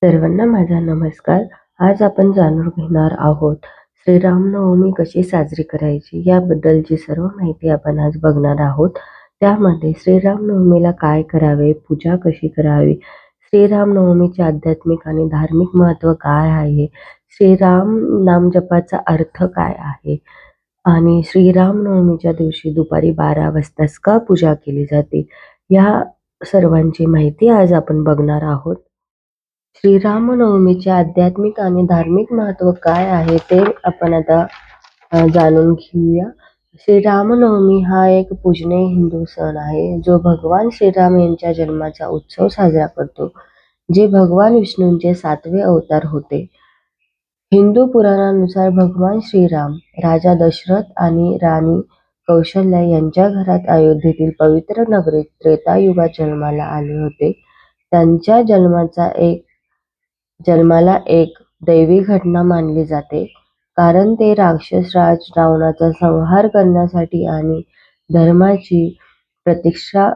सर्वांना माझा नमस्कार. आज आपण जाणून घेणार आहोत श्रीरामनवमी कशी साजरी करायची याबद्दलची सर्व माहिती आपण आज बघणार आहोत. त्यामध्ये श्रीरामनवमीला काय करावे, पूजा कशी करावी, श्रीरामनवमीचे आध्यात्मिक आणि धार्मिक महत्त्व काय आहे, श्रीराम नामजपाचा अर्थ काय आहे आणि श्रीरामनवमीच्या दिवशी दुपारी 12 वाजताच का पूजा केली जाते, या सर्वांची माहिती आज आपण बघणार आहोत. श्रीरामनवमीचे आध्यात्मिक आणि धार्मिक महत्त्व काय आहे ते आपण आता जाणून घेऊया. श्रीरामनवमी हा एक पूजनीय हिंदू सण आहे, जो भगवान श्रीराम यांच्या जन्माचा उत्सव साजरा करतो, जे भगवान विष्णूंचे 7वे अवतार होते. हिंदू पुराणानुसार भगवान श्रीराम राजा दशरथ आणि राणी कौशल्या यांच्या घरात अयोध्येतील पवित्र नगरीत त्रेतायुगात जन्माला आले होते. त्यांच्या जन्माला एक दैवी घटना मानली जाते, कारण ते राक्षस राज रावणाचा संहार करण्यासाठी आणि धर्माची प्रतिष्ठा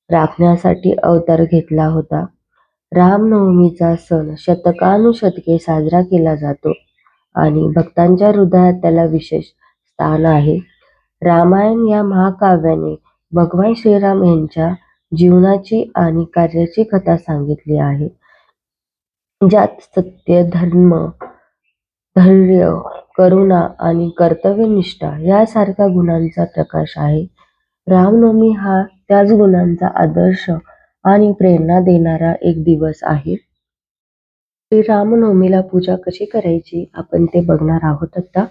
राखण्यासाठी अवतार घेतला होता. रामनवमीचा सण शतकानुशतके साजरा केला जातो आणि भक्तांच्या हृदयात त्याला विशेष स्थान आहे. रामायण या महाकाव्याने भगवान श्रीराम यांच्या जीवनाची आणि कार्याची कथा सांगितली आहे, ज्यात सत्य, धर्म, धैर्य, करुणा आणि कर्तव्यनिष्ठा यासारख्या गुणांचा प्रकाश आहे. रामनवमी हा त्याच गुणांचा आदर्श आणि प्रेरणा देणारा एक दिवस आहे. श्रीरामनवमीला पूजा कशी करायची आपण ते बघणार आहोत आता.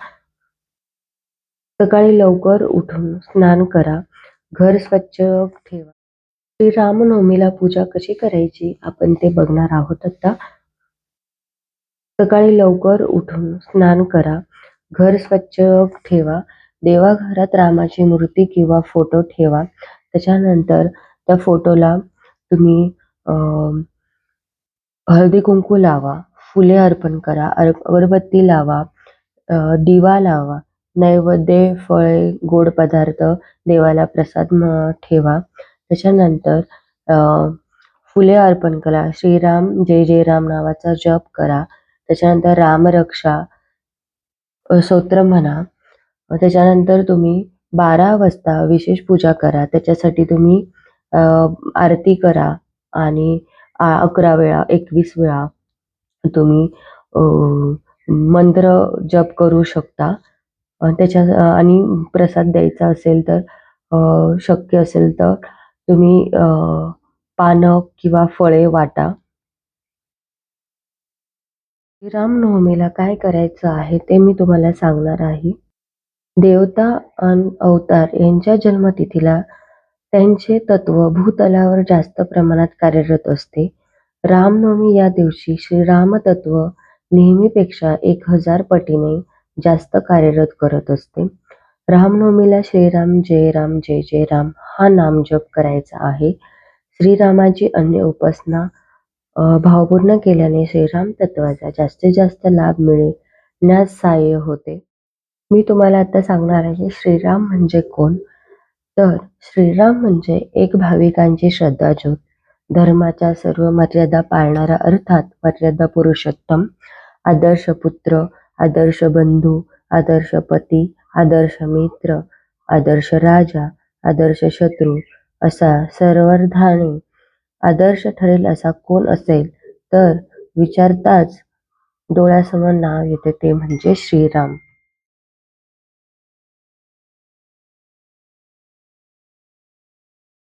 सकाळी लवकर उठून स्नान करा, घर स्वच्छ ठेवा. श्रीरामनवमीला पूजा कशी करायची आपण ते बघणार आहोत आता. सकाळी लवकर उठून स्नान करा, घर स्वच्छ ठेवा, देवाघरात रामाची मूर्ती किंवा फोटो ठेवा. त्याच्यानंतर त्या फोटोला तुम्ही हळदी कुंकू लावा, फुले अर्पण करा, अगरबत्ती लावा, दिवा लावा, नैवेद्य, फळे, गोड पदार्थ देवाला प्रसाद ठेवा. त्याच्यानंतर फुले अर्पण करा, श्रीराम जय जय राम नावाचा जप करा. त्याच्यानंतर रामरक्षा स्तोत्र म्हणा. त्याच्यानंतर तुम्ही 12 वाजता विशेष पूजा करा. त्याच्यासाठी तुम्ही आरती करा आणि 11 वेळा, 21 वेळा तुम्ही मंत्र जप करू शकता. आणि प्रसाद द्यायचा असेल तर शक्य असेल तर तुम्ही पानं किंवा फळे वाटा. श्रीरामनवमीला काय करायचं आहे ते मी तुम्हाला सांगणार आहे. देवता आणि अवतार यांच्या जन्मतिथीला त्यांचे तत्व भूतलावर जास्त प्रमाणात कार्यरत असते. रामनवमी या दिवशी श्रीराम तत्व नेहमीपेक्षा 1000 पटीने जास्त कार्यरत करत असते. रामनवमीला श्रीराम जय राम जय जय राम हा नामजप करायचा आहे. श्रीरामाची अन्य उपासना भावपूर्ण केल्याने श्रीराम तत्वाचा जास्तीत जास्त लाभ मिळण्यास सहाय्य होते. मी तुम्हाला आता सांगणार आहे श्रीराम म्हणजे कोण. तर श्रीराम म्हणजे एक भाविकांची श्रद्धाज्योत, धर्माच्या सर्व मर्यादा पाळणारा, अर्थात मर्यादा पुरुषोत्तम, आदर्श पुत्र, आदर्श बंधू, आदर्श पती, आदर्श मित्र, आदर्श राजा, आदर्श शत्रू असा सर्वार्थाने आदर्श ठरेल असा कोण असेल तर विचारताच डोळ्यासमोर नाव येते ते म्हणजे श्रीराम.